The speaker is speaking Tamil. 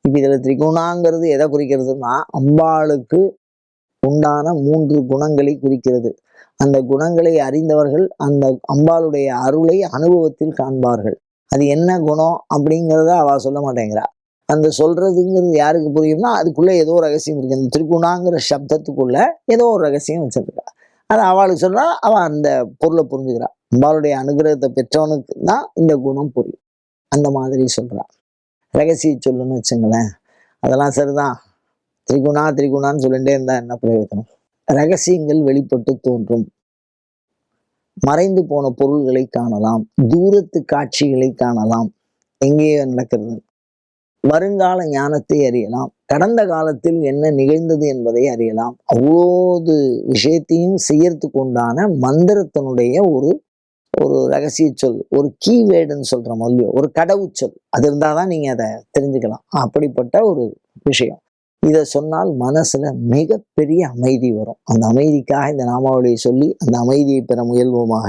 இப்ப இதுல திரிகுணாங்கிறது எதை குறிக்கிறதுனா அம்பாளுக்கு உண்டான 3 குணங்களை குறிக்கிறது. அந்த குணங்களை அறிந்தவர்கள் அந்த அம்பாளுடைய அருளை அனுபவத்தில் காண்பார்கள். அது என்ன குணம் அப்படிங்கிறத அவ சொல்ல மாட்டேங்கிறா. அந்த சொல்றதுங்கிறது யாருக்கு புரியும்னா அதுக்குள்ள ஏதோ ஒரு ரகசியம் இருக்கு. அந்த திரிகுணாங்கிற சப்தத்துக்குள்ள ஏதோ ஒரு ரகசியம் வச்சிருக்கா. அது அவளுக்கு சொல்றா, அவ அந்த பொருளை புரிஞ்சுக்கிறா. அம்பாளுடைய அனுகிரகத்தை பெற்றவனுக்கு தான் இந்த குணம் புரியும். அந்த மாதிரி சொல்றா. ரகசிய சொல்லுன்னு வச்சுங்களேன். அதெல்லாம் சரிதான். திரிகுணான்னு சொல்லிட்டே இருந்தா என்ன பிரயோஜனம்? ரகசியங்கள் வெளிப்பட்டு தோன்றும். மறைந்து போன பொருள்களை காணலாம். தூரத்து காட்சிகளை காணலாம். எங்கேயோ நடக்கிறது. வருங்கால ஞானத்தை அறியலாம். கடந்த காலத்தில் என்ன நிகழ்ந்தது என்பதை அறியலாம். அவ்வளோது விஷயத்தையும் செய்யறதுக்கு உண்டான மந்திரத்தினுடைய ஒரு ஒரு ரகசிய சொல், ஒரு கீவேர்டுன்னு சொல்றோம் இல்லையோ, ஒரு கடவுச்சொல். அது இருந்தாதான் நீங்க அதை தெரிஞ்சுக்கலாம். அப்படிப்பட்ட ஒரு விஷயம். இதை சொன்னால் மனசுல மிகப்பெரிய அமைதி வரும். அந்த அமைதிக்காக இந்த நாமாவளியை சொல்லி அந்த அமைதியை பெற முயல்வோமாக.